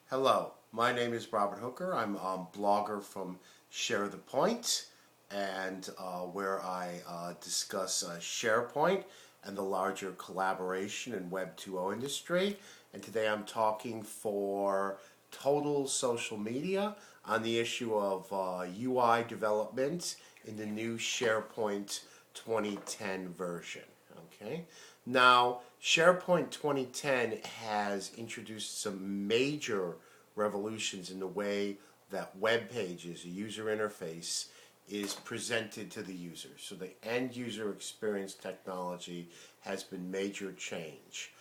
Hello, my name is Robert Hooker. I'm a blogger from SharePoint, and where I discuss SharePoint and the larger collaboration in Web 2.0 industry. And today I'm talking for Total Social Media on the issue of UI development in the new SharePoint 2010 version. Okay. Now, SharePoint 2010 has introduced some major revolutions in the way that web pages, a user interface, is presented to the user. So the end user experience technology has been major change.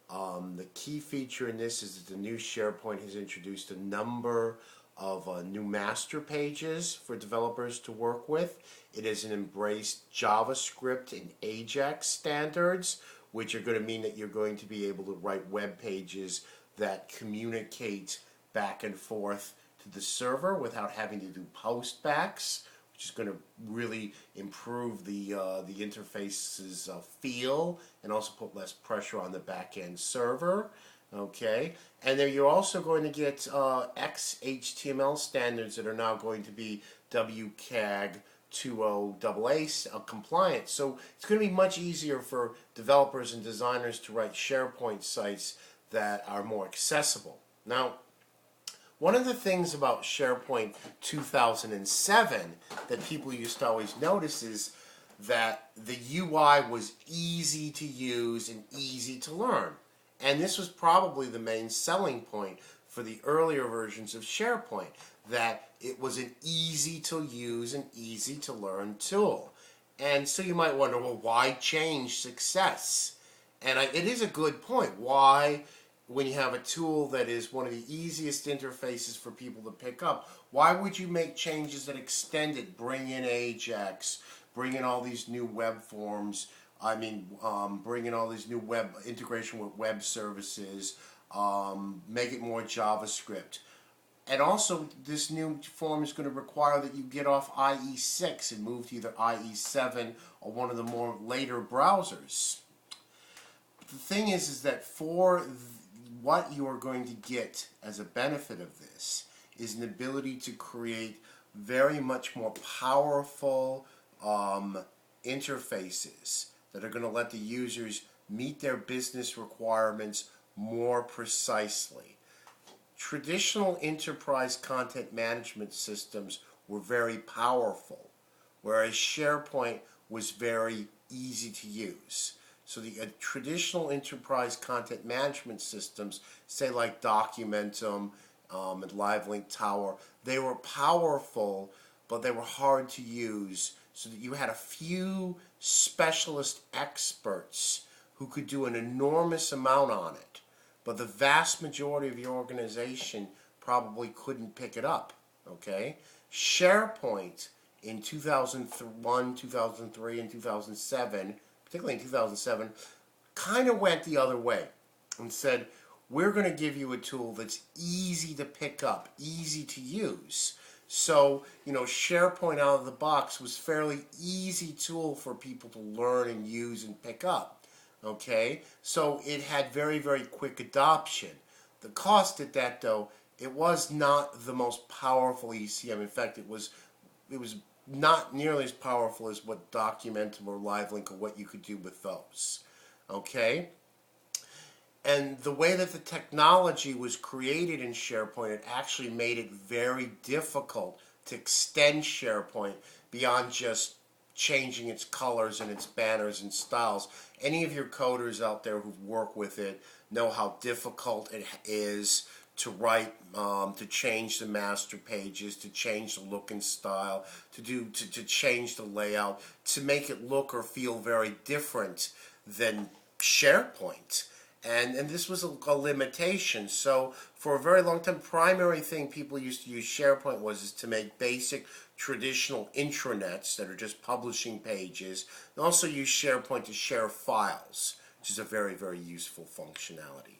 The key feature in this is that the new SharePoint has introduced a number of new master pages for developers to work with. It has embraced JavaScript and Ajax standards, which are going to mean that you're going to be able to write web pages that communicate back and forth to the server without having to do postbacks, which is going to really improve the interface's feel and also put less pressure on the back-end server. Okay, and then you're also going to get XHTML standards that are now going to be WCAG 2.0 AA compliant. So it's going to be much easier for developers and designers to write SharePoint sites that are more accessible. Now, one of the things about SharePoint 2007 that people used to always notice is that the UI was easy to use and easy to learn. And this was probably the main selling point for the earlier versions of SharePoint, that it was an easy to use and easy to learn tool. And so you might wonder, well, why change success? And it is a good point. Why, when you have a tool that is one of the easiest interfaces for people to pick up, why would you make changes that extend it, bring in Ajax, bring in all these new web forms, bring in all these new web integration with web services, make it more JavaScript. And also, this new form is going to require that you get off IE6 and move to either IE7 or one of the more later browsers. But the thing is that for what you are going to get as a benefit of this is an ability to create very much more powerful interfaces that are going to let the users meet their business requirements more precisely. Traditional enterprise content management systems were very powerful, whereas SharePoint was very easy to use. So the traditional enterprise content management systems, say like Documentum and LiveLink Tower, they were powerful, but they were hard to use, so that you had a few specialist experts who could do an enormous amount on it. But the vast majority of your organization probably couldn't pick it up. Okay? SharePoint in 2001, 2003, and 2007, particularly in 2007, kind of went the other way and said, we're going to give you a tool that's easy to pick up, easy to use. So, SharePoint out of the box was a fairly easy tool for people to learn and use and pick up. Okay, so it had very, very quick adoption. The cost at that, though, it was not the most powerful ECM. In fact, it was not nearly as powerful as what Documentum or LiveLink or what you could do with those. Okay, and the way that the technology was created in SharePoint, it actually made it very difficult to extend SharePoint beyond just changing its colors and its banners and styles. Any of your coders out there who work with it know how difficult it is to write, to change the master pages, to change the look and style, to change the layout, to make it look or feel very different than SharePoint. And this was a limitation. So for a very long time, primary thing people used to use SharePoint was to make basic traditional intranets that are just publishing pages. And also use SharePoint to share files, which is a very, very useful functionality.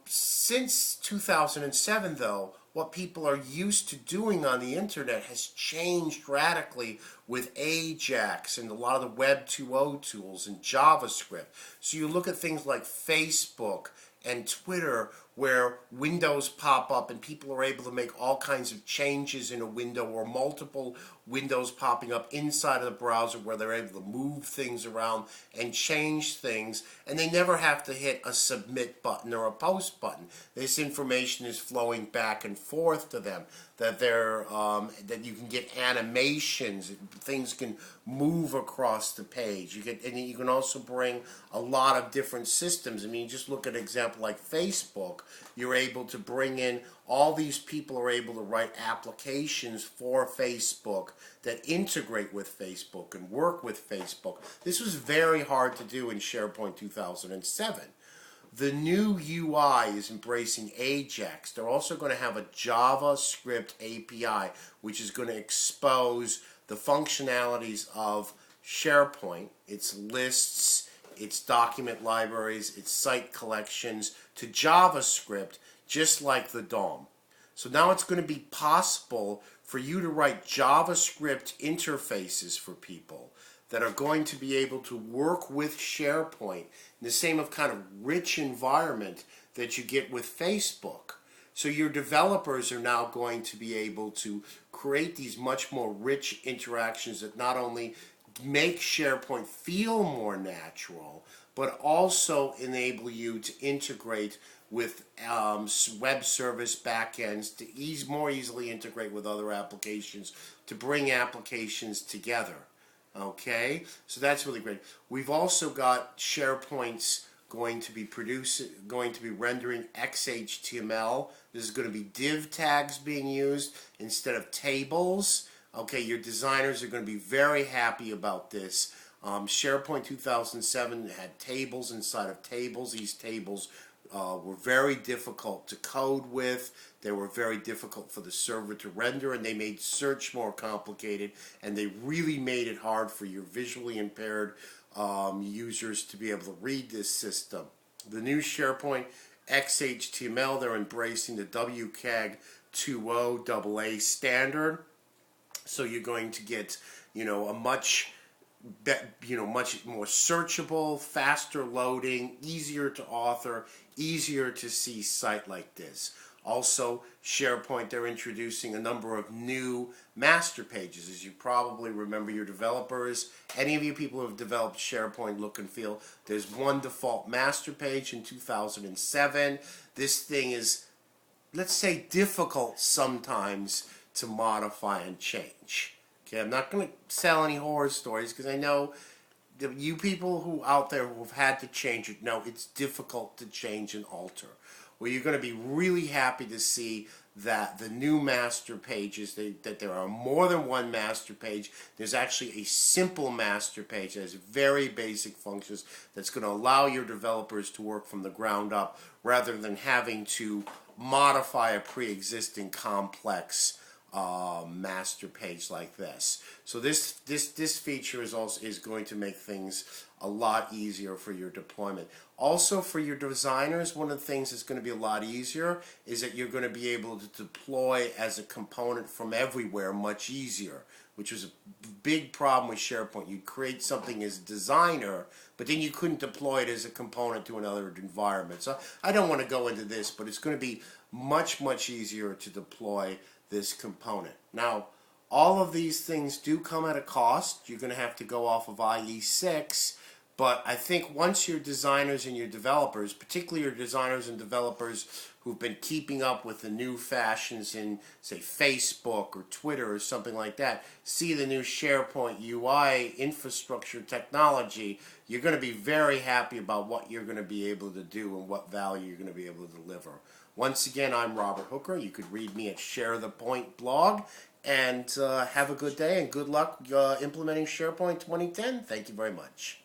Since 2007, though, what people are used to doing on the internet has changed radically with Ajax and a lot of the Web 2.0 tools and JavaScript. So you look at things like Facebook and Twitter, where windows pop up and people are able to make all kinds of changes in a window, or multiple windows popping up inside of the browser where they're able to move things around and change things, and they never have to hit a submit button or a post button. This information is flowing back and forth to them, that that you can get animations, things can move across the page. And you can also bring a lot of different systems. I mean, just look at an example like Facebook. You're able to bring in, all these people are able to write applications for Facebook that integrate with Facebook and work with Facebook. This was very hard to do in SharePoint 2007. The new UI is embracing Ajax. They're also going to have a JavaScript API, which is going to expose the functionalities of SharePoint, its lists, its document libraries, its site collections, to JavaScript, just like the DOM. So now it's going to be possible for you to write JavaScript interfaces for people that are going to be able to work with SharePoint in the same kind of rich environment that you get with Facebook. So your developers are now going to be able to create these much more rich interactions that not only make SharePoint feel more natural, but also enable you to integrate with web service backends, to more easily integrate with other applications, to bring applications together. Okay, so that's really great. We've also got SharePoint's going to be rendering XHTML. This is going to be div tags being used instead of tables. Okay, your designers are going to be very happy about this. SharePoint 2007 had tables inside of tables. These tables were very difficult to code with. They were very difficult for the server to render, and they made search more complicated, and they really made it hard for your visually impaired users to be able to read this system. The new SharePoint XHTML, they're embracing the WCAG 2.0 AA standard. So you're going to get, a much more searchable, faster loading, easier to author, easier to see site like this. Also, SharePoint, they're introducing a number of new master pages. As you probably remember, your developers, any of you people who have developed SharePoint look and feel, there's one default master page in 2007. This thing is, let's say, difficult sometimes to modify and change. Okay, I'm not going to sell any horror stories because I know that you people who out there who have had to change it know it's difficult to change and alter. Well, you're going to be really happy to see that the new master pages, that there are more than one master page. There's actually a simple master page that has very basic functions that's going to allow your developers to work from the ground up rather than having to modify a pre-existing complex master page like this. So this feature is going to make things a lot easier for your deployment. Also, for your designers, one of the things that's going to be a lot easier is that you're going to be able to deploy as a component from everywhere much easier, which was a big problem with SharePoint. You'd create something as a designer, but then you couldn't deploy it as a component to another environment. So I don't want to go into this, but it's going to be much, much easier to deploy this component. Now, all of these things do come at a cost. You're going to have to go off of IE6, but I think once your designers and your developers, particularly your designers and developers who've been keeping up with the new fashions in, say, Facebook or Twitter or something like that, see the new SharePoint UI infrastructure technology, you're going to be very happy about what you're going to be able to do and what value you're going to be able to deliver. Once again, I'm Robert Hooker. You could read me at Share the Point blog. And have a good day and good luck implementing SharePoint 2010. Thank you very much.